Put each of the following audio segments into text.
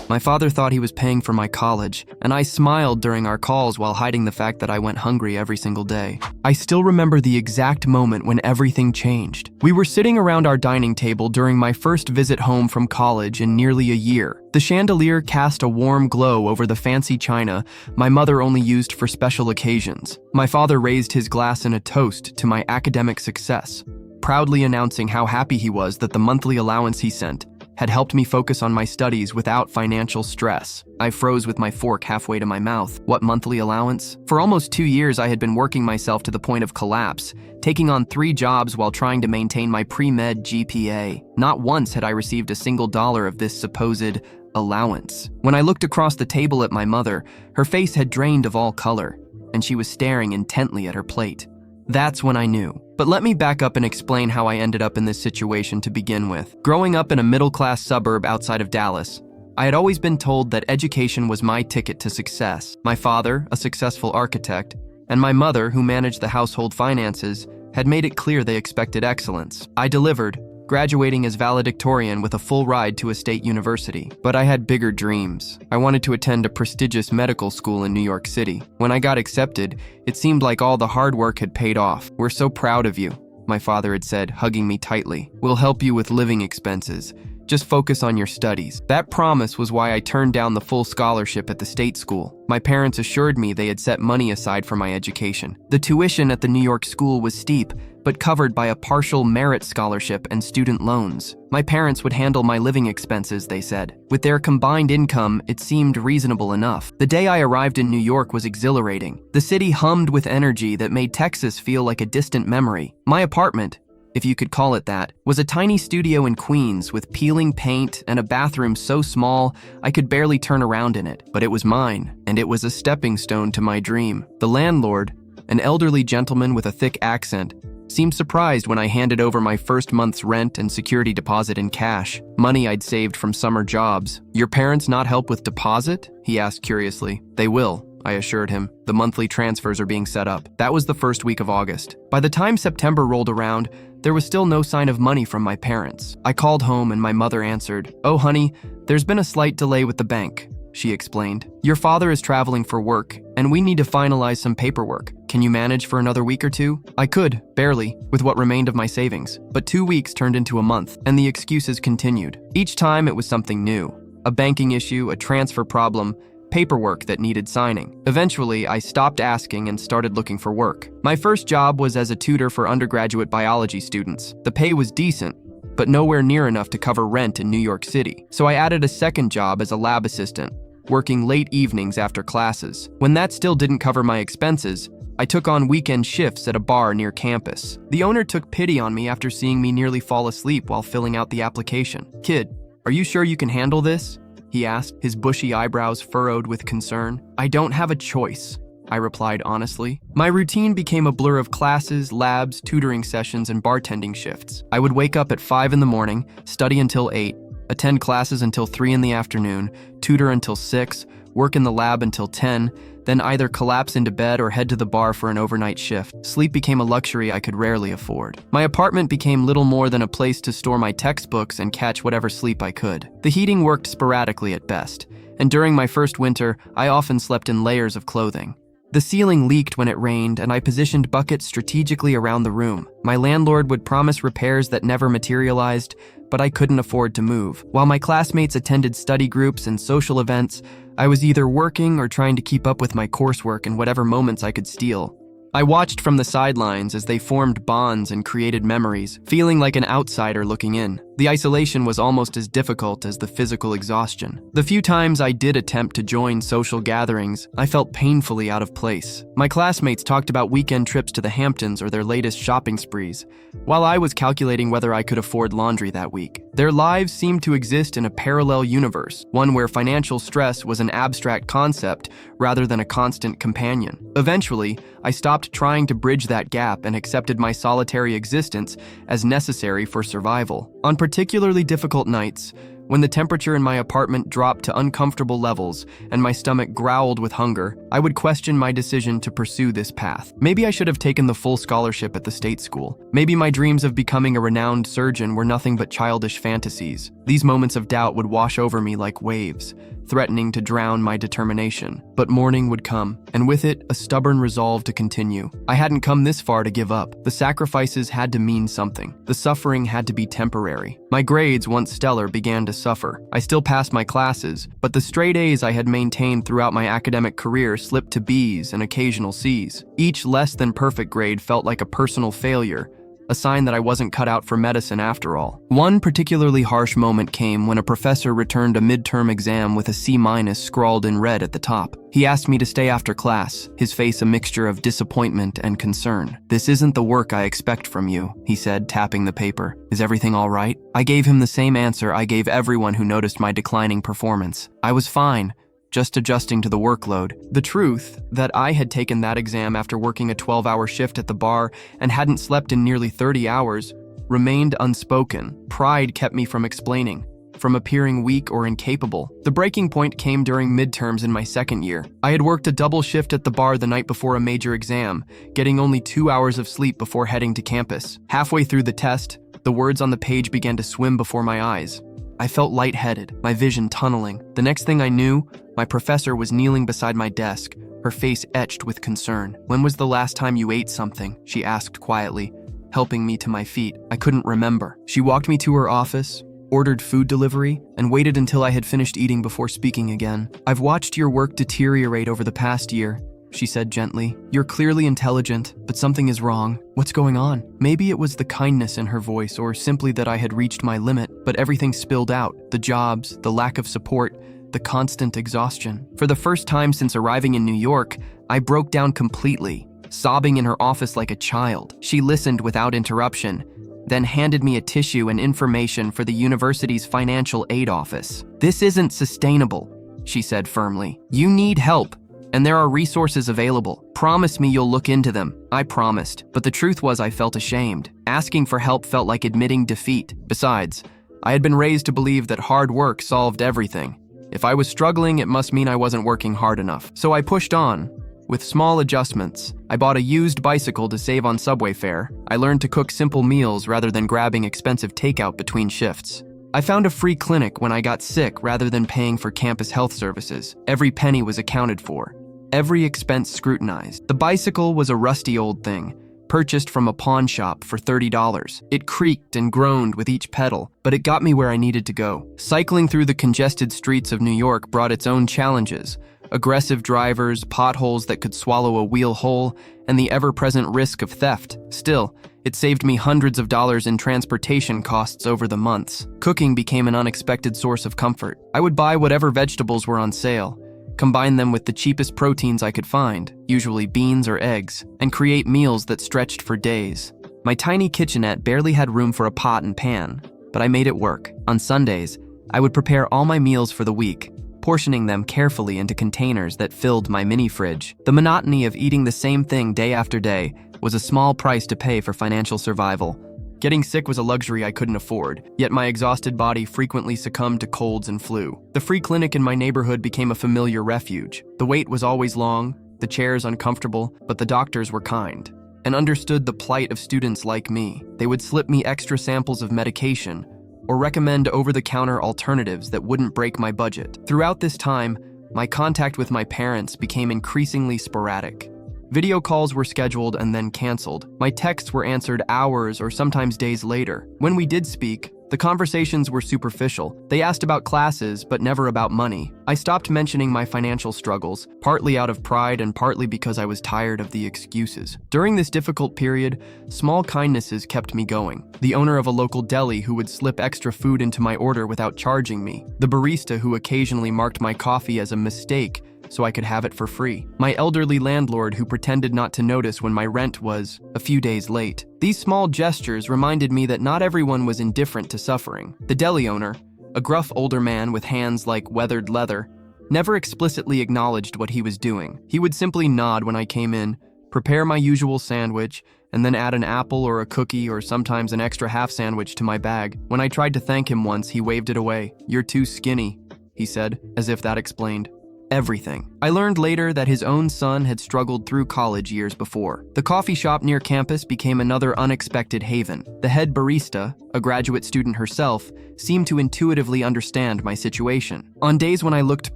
My father thought he was paying for my college, and I smiled during our calls while hiding the fact that I went hungry every single day. I still remember the exact moment when everything changed. We were sitting around our dining table during my first visit home from college in nearly a year. The chandelier cast a warm glow over the fancy china my mother only used for special occasions. My father raised his glass in a toast to my academic success, proudly announcing how happy he was that the monthly allowance he sent had helped me focus on my studies without financial stress. I froze with my fork halfway to my mouth. What monthly allowance? For almost 2 years, I had been working myself to the point of collapse, taking on 3 jobs while trying to maintain my pre-med GPA. Not once had I received a single dollar of this supposed allowance. When I looked across the table at my mother, her face had drained of all color, and she was staring intently at her plate. That's when I knew. But let me back up and explain how I ended up in this situation to begin with. Growing up in a middle-class suburb outside of Dallas, I had always been told that education was my ticket to success. My father, a successful architect, and my mother, who managed the household finances, had made it clear they expected excellence. I delivered, graduating as valedictorian with a full ride to a state university. But I had bigger dreams. I wanted to attend a prestigious medical school in New York City. When I got accepted, it seemed like all the hard work had paid off. "We're so proud of you," my father had said, hugging me tightly. "We'll help you with living expenses. Just focus on your studies." That promise was why I turned down the full scholarship at the state school. My parents assured me they had set money aside for my education. The tuition at the New York school was steep, but covered by a partial merit scholarship and student loans. My parents would handle my living expenses, they said. With their combined income, it seemed reasonable enough. The day I arrived in New York was exhilarating. The city hummed with energy that made Texas feel like a distant memory. My apartment, if you could call it that, was a tiny studio in Queens with peeling paint and a bathroom so small I could barely turn around in it. But it was mine, and it was a stepping stone to my dream. The landlord, an elderly gentleman with a thick accent, seemed surprised when I handed over my first month's rent and security deposit in cash, money I'd saved from summer jobs. "Your parents not help with deposit?" he asked curiously. "They will," I assured him. "The monthly transfers are being set up." That was the first week of August. By the time September rolled around, there was still no sign of money from my parents. I called home and my mother answered. "Oh, honey, there's been a slight delay with the bank," she explained. "Your father is traveling for work, and we need to finalize some paperwork. Can you manage for another week or 2? I could, barely, with what remained of my savings. But 2 weeks turned into a month, and the excuses continued. Each time it was something new. A banking issue, a transfer problem, paperwork that needed signing. Eventually, I stopped asking and started looking for work. My first job was as a tutor for undergraduate biology students. The pay was decent, but nowhere near enough to cover rent in New York City. So I added a second job as a lab assistant, working late evenings after classes. When that still didn't cover my expenses, I took on weekend shifts at a bar near campus. The owner took pity on me after seeing me nearly fall asleep while filling out the application. "Kid, are you sure you can handle this?" he asked, his bushy eyebrows furrowed with concern. "I don't have a choice," I replied honestly. My routine became a blur of classes, labs, tutoring sessions, and bartending shifts. I would wake up at 5 in the morning, study until 8, attend classes until 3 in the afternoon, tutor until 6, work in the lab until 10, then either collapse into bed or head to the bar for an overnight shift. Sleep became a luxury I could rarely afford. My apartment became little more than a place to store my textbooks and catch whatever sleep I could. The heating worked sporadically at best, and during my first winter, I often slept in layers of clothing. The ceiling leaked when it rained, and I positioned buckets strategically around the room. My landlord would promise repairs that never materialized, but I couldn't afford to move. While my classmates attended study groups and social events, I was either working or trying to keep up with my coursework in whatever moments I could steal. I watched from the sidelines as they formed bonds and created memories, feeling like an outsider looking in. The isolation was almost as difficult as the physical exhaustion. The few times I did attempt to join social gatherings, I felt painfully out of place. My classmates talked about weekend trips to the Hamptons or their latest shopping sprees, while I was calculating whether I could afford laundry that week. Their lives seemed to exist in a parallel universe, one where financial stress was an abstract concept rather than a constant companion. Eventually, I stopped trying to bridge that gap and accepted my solitary existence as necessary for survival. On particularly difficult nights, When the temperature in my apartment dropped to uncomfortable levels and my stomach growled with hunger, I would question my decision to pursue this path. Maybe I should have taken the full scholarship at the state school. Maybe my dreams of becoming a renowned surgeon were nothing but childish fantasies. These moments of doubt would wash over me like waves, threatening to drown my determination. But morning would come, and with it, a stubborn resolve to continue. I hadn't come this far to give up. The sacrifices had to mean something. The suffering had to be temporary. My grades, once stellar, began to suffer. I still passed my classes, but the straight A's I had maintained throughout my academic career slipped to B's and occasional C's. Each less than perfect grade felt like a personal failure, a sign that I wasn't cut out for medicine after all. One particularly harsh moment came when a professor returned a midterm exam with a C- scrawled in red at the top. He asked me to stay after class, his face a mixture of disappointment and concern. "This isn't the work I expect from you," he said, tapping the paper. "Is everything all right?" I gave him the same answer I gave everyone who noticed my declining performance. I was fine, just adjusting to the workload. The truth that I had taken that exam after working a 12-hour shift at the bar and hadn't slept in nearly 30 hours remained unspoken. Pride kept me from explaining, from appearing weak or incapable. The breaking point came during midterms in my second year. I had worked a double shift at the bar the night before a major exam, getting only 2 hours of sleep before heading to campus. Halfway through the test, the words on the page began to swim before my eyes. I felt lightheaded, my vision tunneling. The next thing I knew, my professor was kneeling beside my desk, her face etched with concern. "When was the last time you ate something?" she asked quietly, helping me to my feet. I couldn't remember. She walked me to her office, ordered food delivery, and waited until I had finished eating before speaking again. "I've watched your work deteriorate over the past year," she said gently. "You're clearly intelligent, but something is wrong. What's going on?" Maybe it was the kindness in her voice or simply that I had reached my limit, but everything spilled out. The jobs, the lack of support, the constant exhaustion. For the first time since arriving in New York, I broke down completely, sobbing in her office like a child. She listened without interruption, then handed me a tissue and information for the university's financial aid office. "This isn't sustainable," she said firmly. "You need help, and there are resources available. Promise me you'll look into them." I promised, but the truth was I felt ashamed. Asking for help felt like admitting defeat. Besides, I had been raised to believe that hard work solved everything. If I was struggling, it must mean I wasn't working hard enough. So I pushed on, with small adjustments. I bought a used bicycle to save on subway fare. I learned to cook simple meals rather than grabbing expensive takeout between shifts. I found a free clinic when I got sick rather than paying for campus health services. Every penny was accounted for, every expense scrutinized. The bicycle was a rusty old thing, purchased from a pawn shop for $30. It creaked and groaned with each pedal, but it got me where I needed to go. Cycling through the congested streets of New York brought its own challenges: aggressive drivers, potholes that could swallow a wheel whole, and the ever-present risk of theft. Still, it saved me hundreds of dollars in transportation costs over the months. Cooking became an unexpected source of comfort. I would buy whatever vegetables were on sale, combine them with the cheapest proteins I could find, usually beans or eggs, and create meals that stretched for days. My tiny kitchenette barely had room for a pot and pan, but I made it work. On Sundays, I would prepare all my meals for the week, portioning them carefully into containers that filled my mini fridge. The monotony of eating the same thing day after day was a small price to pay for financial survival. Getting sick was a luxury I couldn't afford, yet my exhausted body frequently succumbed to colds and flu. The free clinic in my neighborhood became a familiar refuge. The wait was always long, the chairs uncomfortable, but the doctors were kind and understood the plight of students like me. They would slip me extra samples of medication or recommend over-the-counter alternatives that wouldn't break my budget. Throughout this time, my contact with my parents became increasingly sporadic. Video calls were scheduled and then canceled. My texts were answered hours or sometimes days later. When we did speak, the conversations were superficial. They asked about classes, but never about money. I stopped mentioning my financial struggles, partly out of pride and partly because I was tired of the excuses. During this difficult period, small kindnesses kept me going. The owner of a local deli who would slip extra food into my order without charging me. The barista who occasionally marked my coffee as a mistake so I could have it for free. My elderly landlord who pretended not to notice when my rent was a few days late. These small gestures reminded me that not everyone was indifferent to suffering. The deli owner, a gruff older man with hands like weathered leather, never explicitly acknowledged what he was doing. He would simply nod when I came in, prepare my usual sandwich, and then add an apple or a cookie or sometimes an extra half sandwich to my bag. When I tried to thank him once, he waved it away. "You're too skinny," he said, as if that explained everything. I learned later that his own son had struggled through college years before. The coffee shop near campus became another unexpected haven. The head barista, a graduate student herself, seemed to intuitively understand my situation. On days when I looked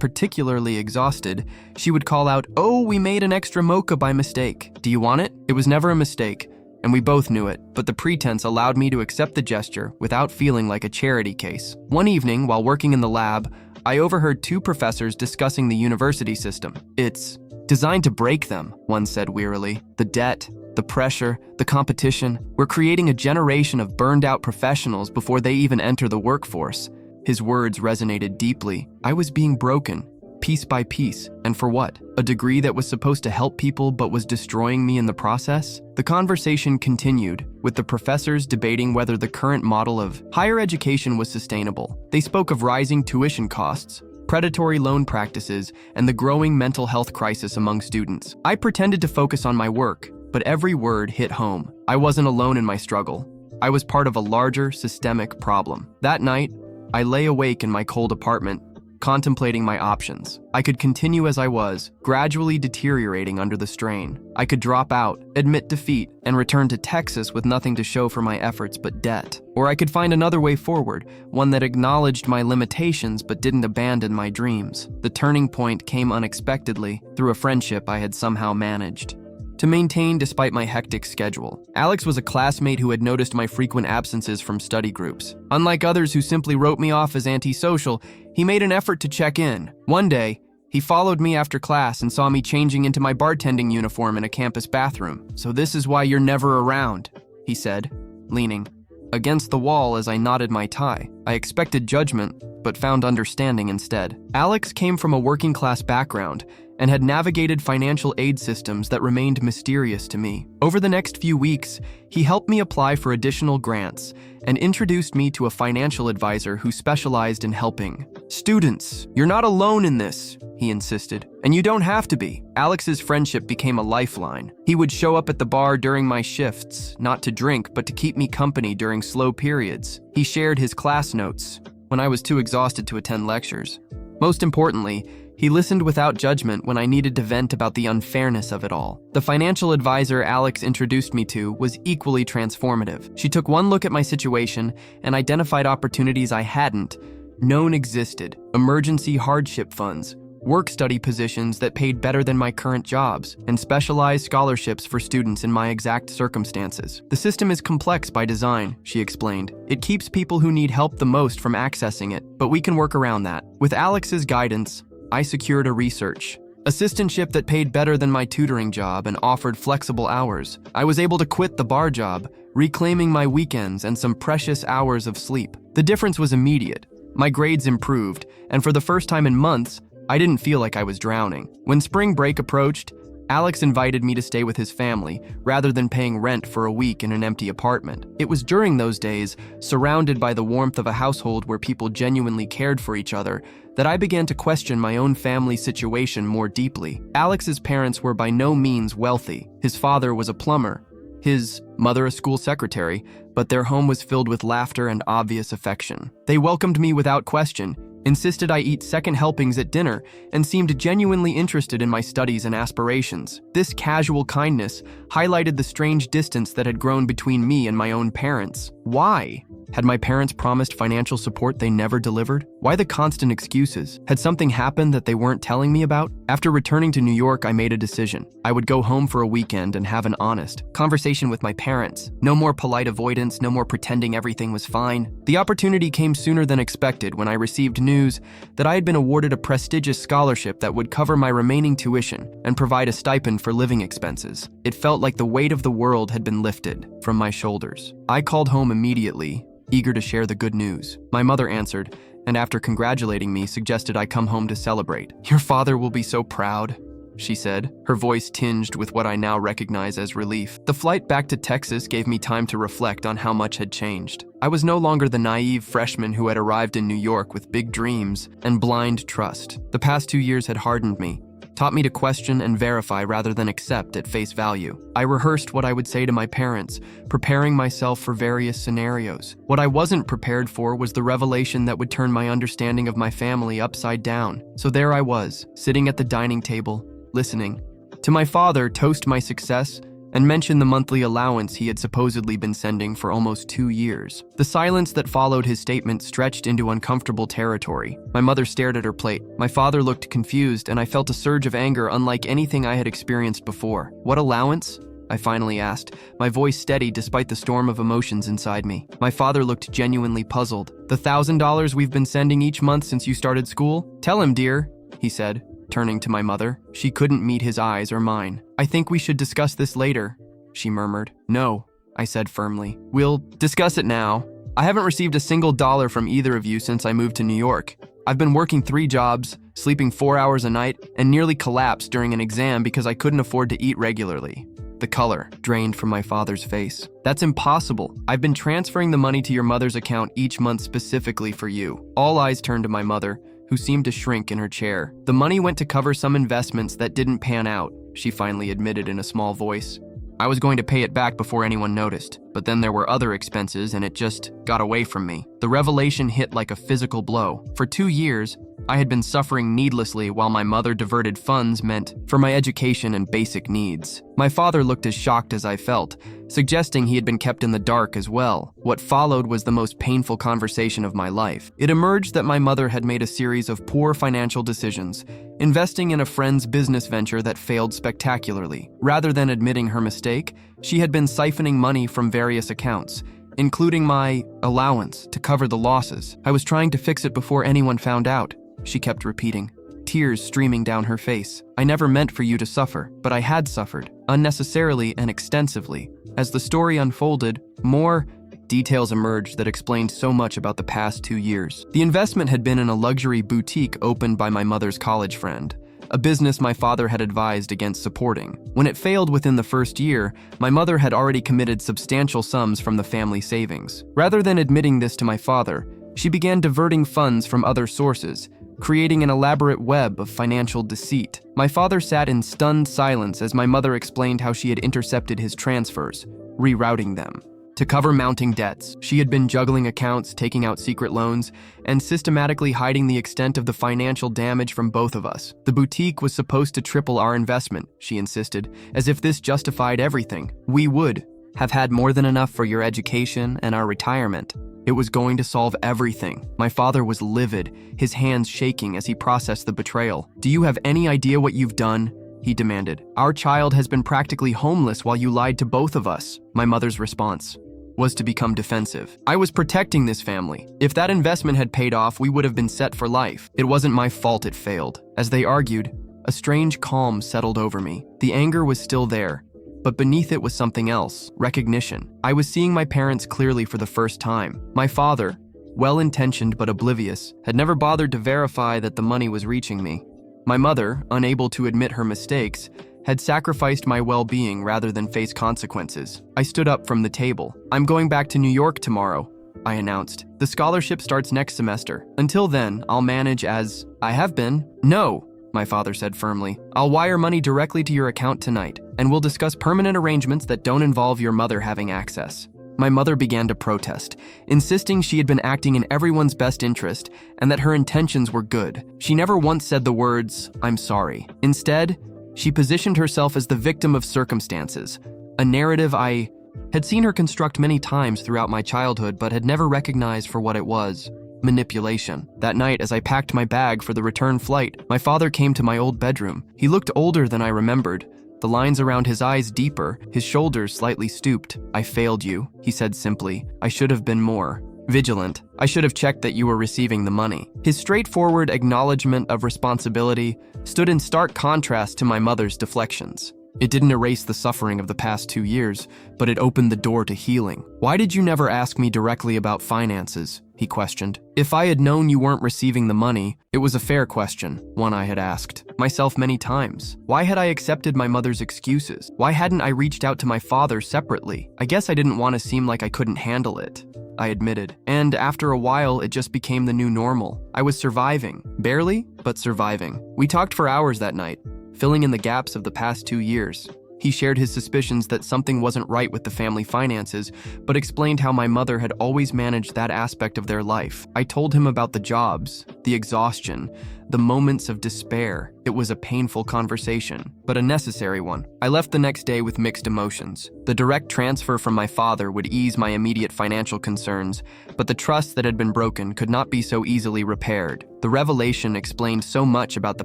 particularly exhausted, she would call out, "Oh, we made an extra mocha by mistake. Do you want it?" It was never a mistake, and we both knew it, but the pretense allowed me to accept the gesture without feeling like a charity case. One evening, while working in the lab, I overheard two professors discussing the university system. "It's designed to break them," one said wearily. "The debt, the pressure, the competition. We're creating a generation of burned-out professionals before they even enter the workforce." His words resonated deeply. I was being broken, piece by piece, and for what? A degree that was supposed to help people but was destroying me in the process? The conversation continued, with the professors debating whether the current model of higher education was sustainable. They spoke of rising tuition costs, predatory loan practices, and the growing mental health crisis among students. I pretended to focus on my work, but every word hit home. I wasn't alone in my struggle. I was part of a larger, systemic problem. That night, I lay awake in my cold apartment, contemplating my options. I could continue as I was, gradually deteriorating under the strain. I could drop out, admit defeat, and return to Texas with nothing to show for my efforts but debt. Or I could find another way forward, one that acknowledged my limitations but didn't abandon my dreams. The turning point came unexpectedly, through a friendship I had somehow managed to maintain despite my hectic schedule. Alex was a classmate who had noticed my frequent absences from study groups. Unlike others who simply wrote me off as antisocial, he made an effort to check in. One day, he followed me after class and saw me changing into my bartending uniform in a campus bathroom. "So this is why you're never around," he said, leaning against the wall as I knotted my tie. I expected judgment, but found understanding instead. Alex came from a working-class background and had navigated financial aid systems that remained mysterious to me. Over the next few weeks, he helped me apply for additional grants and introduced me to a financial advisor who specialized in helping students. "You're not alone in this," he insisted, "and you don't have to be." Alex's friendship became a lifeline. He would show up at the bar during my shifts, not to drink, but to keep me company during slow periods. He shared his class notes when I was too exhausted to attend lectures. Most importantly, he listened without judgment when I needed to vent about the unfairness of it all. The financial advisor Alex introduced me to was equally transformative. She took one look at my situation and identified opportunities I hadn't known existed: emergency hardship funds, work-study positions that paid better than my current jobs, and specialized scholarships for students in my exact circumstances. "The system is complex by design," she explained. "It keeps people who need help the most from accessing it, but we can work around that." With Alex's guidance, I secured a research assistantship that paid better than my tutoring job and offered flexible hours. I was able to quit the bar job, reclaiming my weekends and some precious hours of sleep. The difference was immediate. My grades improved, and for the first time in months, I didn't feel like I was drowning. When spring break approached, Alex invited me to stay with his family, rather than paying rent for a week in an empty apartment. It was during those days, surrounded by the warmth of a household where people genuinely cared for each other, that I began to question my own family situation more deeply. Alex's parents were by no means wealthy. His father was a plumber, his mother a school secretary, but their home was filled with laughter and obvious affection. They welcomed me without question, insisted I eat second helpings at dinner, and seemed genuinely interested in my studies and aspirations. This casual kindness highlighted the strange distance that had grown between me and my own parents. Why? Had my parents promised financial support they never delivered? Why the constant excuses? Had something happened that they weren't telling me about? After returning to New York, I made a decision. I would go home for a weekend and have an honest conversation with my parents. No more polite avoidance, no more pretending everything was fine. The opportunity came sooner than expected when I received news that I had been awarded a prestigious scholarship that would cover my remaining tuition and provide a stipend for living expenses. It felt like the weight of the world had been lifted from my shoulders. I called home immediately, eager to share the good news. My mother answered, and after congratulating me, suggested I come home to celebrate. "Your father will be so proud," she said, her voice tinged with what I now recognize as relief. The flight back to Texas gave me time to reflect on how much had changed. I was no longer the naive freshman who had arrived in New York with big dreams and blind trust. The past 2 years had hardened me, taught me to question and verify rather than accept at face value. I rehearsed what I would say to my parents, preparing myself for various scenarios. What I wasn't prepared for was the revelation that would turn my understanding of my family upside down. So there I was, sitting at the dining table, listening to my father toast my success and mention the monthly allowance he had supposedly been sending for almost 2 years. The silence that followed his statement stretched into uncomfortable territory. My mother stared at her plate. My father looked confused, and I felt a surge of anger unlike anything I had experienced before. "What allowance?" I finally asked, my voice steady despite the storm of emotions inside me. My father looked genuinely puzzled. "The $1,000 we've been sending each month since you started school? Tell him, dear," he said, turning to my mother. She couldn't meet his eyes or mine. "I think we should discuss this later," she murmured. "No," I said firmly. "We'll discuss it now. I haven't received a single dollar from either of you since I moved to New York. I've been working 3 jobs, sleeping 4 hours a night, and nearly collapsed during an exam because I couldn't afford to eat regularly." The color drained from my father's face. "That's impossible. I've been transferring the money to your mother's account each month specifically for you." All eyes turned to my mother, who seemed to shrink in her chair. "The money went to cover some investments that didn't pan out," she finally admitted in a small voice. "I was going to pay it back before anyone noticed, but then there were other expenses and it just got away from me." The revelation hit like a physical blow. For 2 years, I had been suffering needlessly while my mother diverted funds meant for my education and basic needs. My father looked as shocked as I felt, suggesting he had been kept in the dark as well. What followed was the most painful conversation of my life. It emerged that my mother had made a series of poor financial decisions, investing in a friend's business venture that failed spectacularly. Rather than admitting her mistake, she had been siphoning money from various accounts, including my allowance, to cover the losses. "I was trying to fix it before anyone found out," she kept repeating, tears streaming down her face. "I never meant for you to suffer, but I had suffered, unnecessarily and extensively." As the story unfolded, more details emerged that explained so much about the past 2 years. The investment had been in a luxury boutique opened by my mother's college friend, a business my father had advised against supporting. When it failed within the first year, my mother had already committed substantial sums from the family savings. Rather than admitting this to my father, she began diverting funds from other sources, creating an elaborate web of financial deceit. My father sat in stunned silence as my mother explained how she had intercepted his transfers, rerouting them to cover mounting debts. She had been juggling accounts, taking out secret loans, and systematically hiding the extent of the financial damage from both of us. "The boutique was supposed to triple our investment," she insisted, as if this justified everything. "We would have had more than enough for your education and our retirement. It was going to solve everything." My father was livid, his hands shaking as he processed the betrayal. "Do you have any idea what you've done?" he demanded. "Our child has been practically homeless while you lied to both of us." My mother's response was to become defensive. "I was protecting this family. If that investment had paid off, we would have been set for life. It wasn't my fault it failed." As they argued, a strange calm settled over me. The anger was still there, but beneath it was something else: recognition. I was seeing my parents clearly for the first time. My father, well-intentioned but oblivious, had never bothered to verify that the money was reaching me. My mother, unable to admit her mistakes, had sacrificed my well-being rather than face consequences. I stood up from the table. "I'm going back to New York tomorrow," I announced. "The scholarship starts next semester. Until then, I'll manage as I have been." "No," my father said firmly. "I'll wire money directly to your account tonight, and we'll discuss permanent arrangements that don't involve your mother having access." My mother began to protest, insisting she had been acting in everyone's best interest and that her intentions were good. She never once said the words, "I'm sorry." Instead, she positioned herself as the victim of circumstances, a narrative I had seen her construct many times throughout my childhood but had never recognized for what it was: manipulation. That night, as I packed my bag for the return flight, my father came to my old bedroom. He looked older than I remembered, the lines around his eyes deeper, his shoulders slightly stooped. "I failed you," he said simply. "I should have been more vigilant. I should have checked that you were receiving the money." His straightforward acknowledgement of responsibility stood in stark contrast to my mother's deflections. It didn't erase the suffering of the past 2 years, but it opened the door to healing. "Why did you never ask me directly about finances?" he questioned. If I had known you weren't receiving the money, it was a fair question, one I had asked myself many times. Why had I accepted my mother's excuses? Why hadn't I reached out to my father separately? I guess I didn't want to seem like I couldn't handle it, I admitted. And after a while, it just became the new normal. I was surviving. Barely, but surviving. We talked for hours that night, filling in the gaps of the past 2 years. He shared his suspicions that something wasn't right with the family finances, but explained how my mother had always managed that aspect of their life. I told him about the jobs, the exhaustion, the moments of despair. It was a painful conversation, but a necessary one. I left the next day with mixed emotions. The direct transfer from my father would ease my immediate financial concerns, but the trust that had been broken could not be so easily repaired. The revelation explained so much about the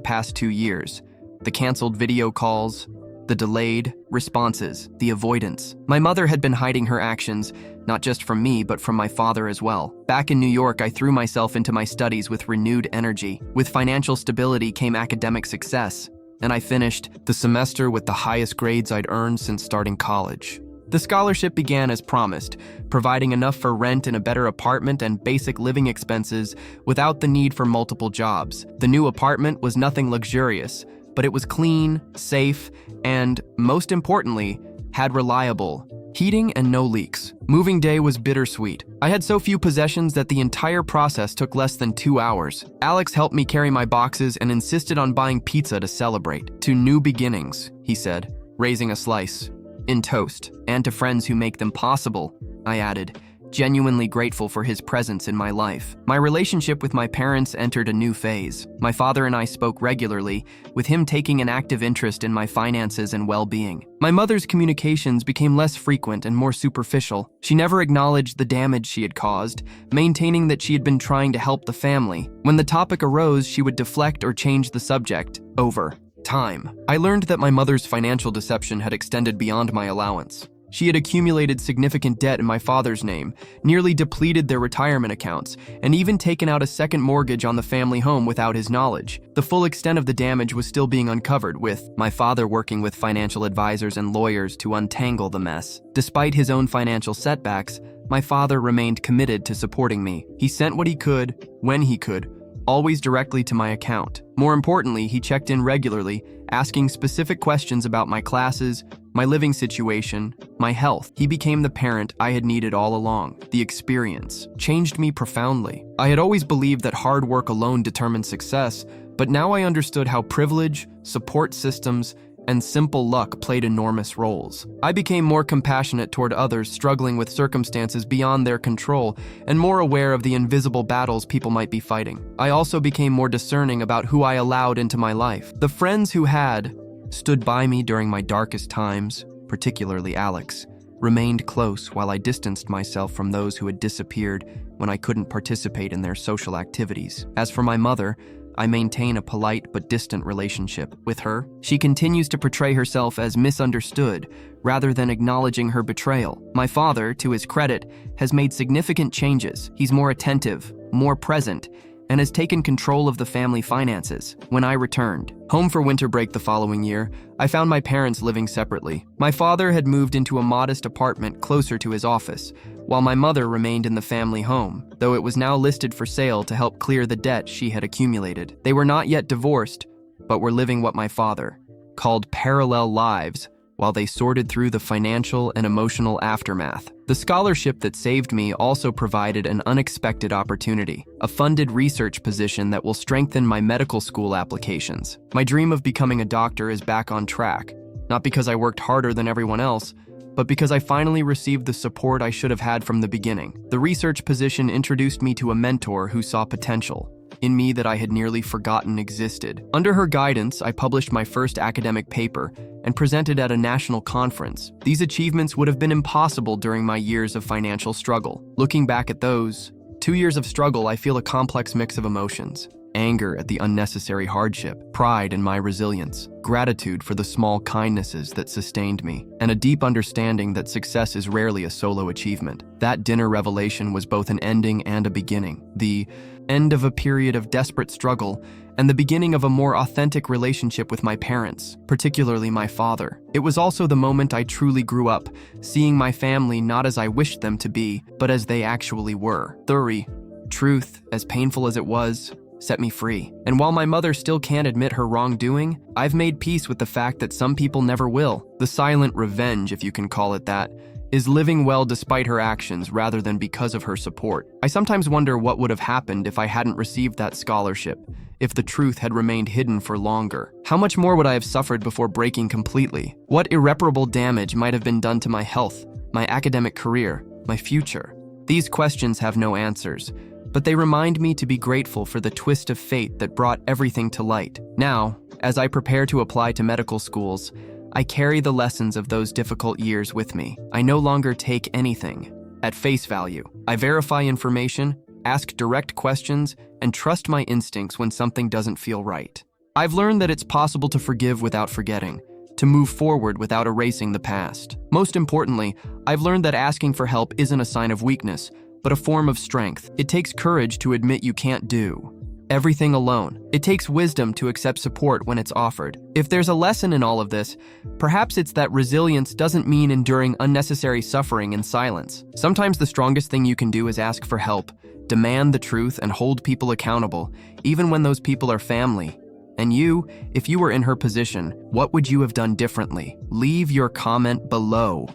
past 2 years. The canceled video calls, the delayed responses, the avoidance. My mother had been hiding her actions, not just from me, but from my father as well. Back in New York, I threw myself into my studies with renewed energy. With financial stability came academic success, and I finished the semester with the highest grades I'd earned since starting college. The scholarship began as promised, providing enough for rent in a better apartment and basic living expenses without the need for multiple jobs. The new apartment was nothing luxurious, but it was clean, safe, and, most importantly, had reliable heating and no leaks. Moving day was bittersweet. I had so few possessions that the entire process took less than 2 hours. Alex helped me carry my boxes and insisted on buying pizza to celebrate. "To new beginnings," he said, raising a slice. "In toast. And to friends who make them possible," I added, genuinely grateful for his presence in my life. My relationship with my parents entered a new phase. My father and I spoke regularly, with him taking an active interest in my finances and well-being. My mother's communications became less frequent and more superficial. She never acknowledged the damage she had caused, maintaining that she had been trying to help the family. When the topic arose, she would deflect or change the subject. Over time, I learned that my mother's financial deception had extended beyond my allowance. She had accumulated significant debt in my father's name, nearly depleted their retirement accounts, and even taken out a second mortgage on the family home without his knowledge. The full extent of the damage was still being uncovered, with my father working with financial advisors and lawyers to untangle the mess. Despite his own financial setbacks, my father remained committed to supporting me. He sent what he could, when he could, always directly to my account. More importantly, he checked in regularly, asking specific questions about my classes, my living situation, my health. He became the parent I had needed all along. The experience changed me profoundly. I had always believed that hard work alone determined success, but now I understood how privilege, support systems, and simple luck played enormous roles. I became more compassionate toward others struggling with circumstances beyond their control and more aware of the invisible battles people might be fighting. I also became more discerning about who I allowed into my life. The friends who had stood by me during my darkest times, particularly Alex, remained close while I distanced myself from those who had disappeared when I couldn't participate in their social activities. As for my mother, I maintain a polite but distant relationship with her. She continues to portray herself as misunderstood rather than acknowledging her betrayal. My father, to his credit, has made significant changes. He's more attentive, more present, and has taken control of the family finances. When I returned home for winter break the following year, I found my parents living separately. My father had moved into a modest apartment closer to his office, while my mother remained in the family home, though it was now listed for sale to help clear the debt she had accumulated. They were not yet divorced, but were living what my father called parallel lives while they sorted through the financial and emotional aftermath. The scholarship that saved me also provided an unexpected opportunity, a funded research position that will strengthen my medical school applications. My dream of becoming a doctor is back on track, not because I worked harder than everyone else, but because I finally received the support I should have had from the beginning. The research position introduced me to a mentor who saw potential in me that I had nearly forgotten existed. Under her guidance, I published my first academic paper and presented at a national conference. These achievements would have been impossible during my years of financial struggle. Looking back at those 2 years of struggle, I feel a complex mix of emotions. Anger at the unnecessary hardship, pride in my resilience, gratitude for the small kindnesses that sustained me, and a deep understanding that success is rarely a solo achievement. That dinner revelation was both an ending and a beginning. The end of a period of desperate struggle and the beginning of a more authentic relationship with my parents, particularly my father. It was also the moment I truly grew up, seeing my family not as I wished them to be, but as they actually were. The truth, as painful as it was, set me free. And while my mother still can't admit her wrongdoing, I've made peace with the fact that some people never will. The silent revenge, if you can call it that, is living well despite her actions rather than because of her support. I sometimes wonder what would have happened if I hadn't received that scholarship, if the truth had remained hidden for longer. How much more would I have suffered before breaking completely? What irreparable damage might have been done to my health, my academic career, my future? These questions have no answers, but they remind me to be grateful for the twist of fate that brought everything to light. Now, as I prepare to apply to medical schools, I carry the lessons of those difficult years with me. I no longer take anything at face value. I verify information, ask direct questions, and trust my instincts when something doesn't feel right. I've learned that it's possible to forgive without forgetting, to move forward without erasing the past. Most importantly, I've learned that asking for help isn't a sign of weakness, but a form of strength. It takes courage to admit you can't do everything alone. It takes wisdom to accept support when it's offered. If there's a lesson in all of this, perhaps it's that resilience doesn't mean enduring unnecessary suffering in silence. Sometimes the strongest thing you can do is ask for help, demand the truth, and hold people accountable, even when those people are family. And you, if you were in her position, what would you have done differently? Leave your comment below.